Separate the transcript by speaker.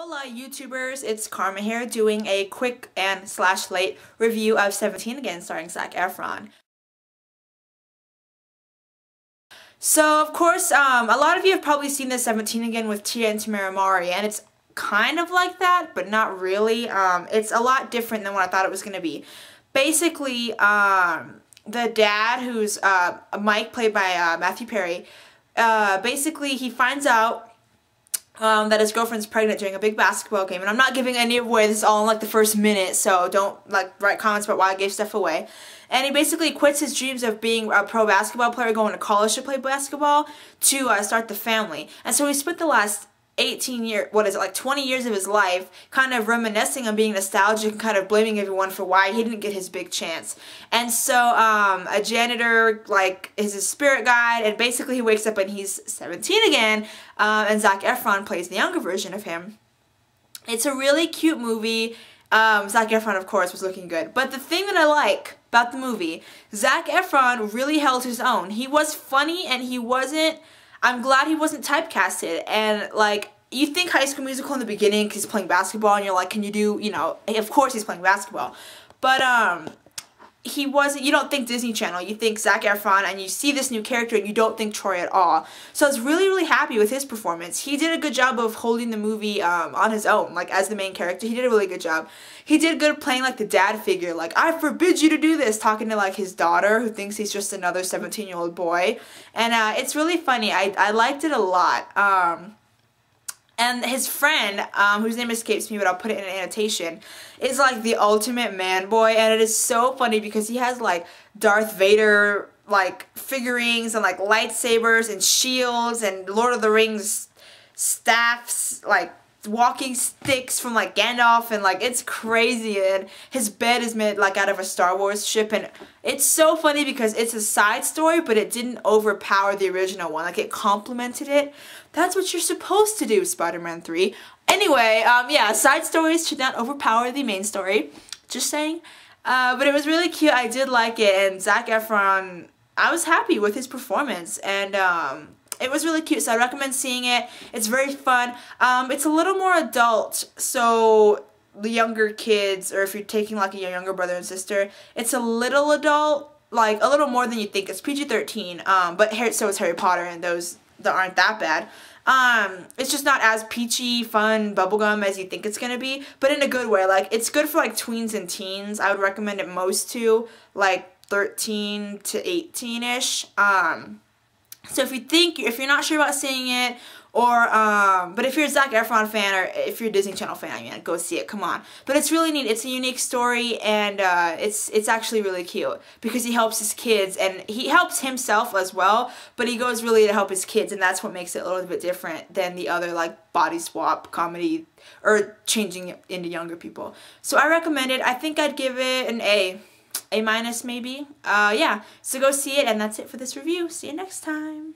Speaker 1: Hola YouTubers, it's Karma here doing a quick and slash late review of 17 Again starring Zac Efron. So of course, a lot of you have probably seen this 17 Again with Tia and Tamera Mowry, and it's kind of like that, but not really. It's a lot different than what I thought it was going to be. Basically, the dad, who's Mike, played by Matthew Perry, basically he finds out that his girlfriend's pregnant during a big basketball game, and I'm not giving any away. This is all in like the first minute, so don't write comments about why I gave stuff away. And he basically quits his dreams of being a pro basketball player, going to college to play basketball, to start the family. And so he spent the last 20 years of his life kind of reminiscing on being nostalgic and kind of blaming everyone for why he didn't get his big chance. And so a janitor is his spirit guide, and basically he wakes up and he's 17 again, and Zac Efron plays the younger version of him. It's a really cute movie. Zac Efron, of course, was looking good. But the thing that I like about the movie, Zac Efron really held his own. He was funny, and I'm glad he wasn't typecasted. And you think High School Musical in the beginning because he's playing basketball, and you're like, can you do, of course he's playing basketball. But he wasn't. You don't think Disney Channel, you think Zac Efron, and you see this new character and you don't think Troy at all. So I was really, really happy with his performance. He did a good job of holding the movie on his own, as the main character. He did a really good job. He did good playing the dad figure, I forbid you to do this, talking to his daughter, who thinks he's just another 17-year-old boy. And it's really funny. I liked it a lot. And his friend, whose name escapes me, but I'll put it in an annotation, is the ultimate man boy, and it is so funny because he has Darth Vader figurines and lightsabers and shields and Lord of the Rings staffs, walking sticks from Gandalf, and it's crazy. And his bed is made out of a Star Wars ship, and it's so funny because it's a side story, but it didn't overpower the original one. It complemented it. That's what you're supposed to do, Spider-Man 3. Anyway, yeah, side stories should not overpower the main story. Just saying. But it was really cute. I did like it, and Zac Efron, I was happy with his performance, and it was really cute, so I recommend seeing it. It's very fun. It's a little more adult, so the younger kids, or if you're taking a younger brother and sister, it's a little adult, a little more than you think. It's PG-13, but so is Harry Potter, and those that aren't that bad. It's just not as peachy, fun, bubblegum as you think it's gonna be, but in a good way. It's good for tweens and teens. I would recommend it most to 13 to 18-ish. So if you're not sure about seeing it, or but if you're a Zac Efron fan, or if you're a Disney Channel fan, I mean, go see it, come on. But it's really neat. It's a unique story, and it's actually really cute because he helps his kids, and he helps himself as well, but he goes really to help his kids, and that's what makes it a little bit different than the other body swap comedy, or changing it into younger people. So I recommend it. I think I'd give it an A minus maybe. Yeah, so go see it, and that's it for this review. See you next time.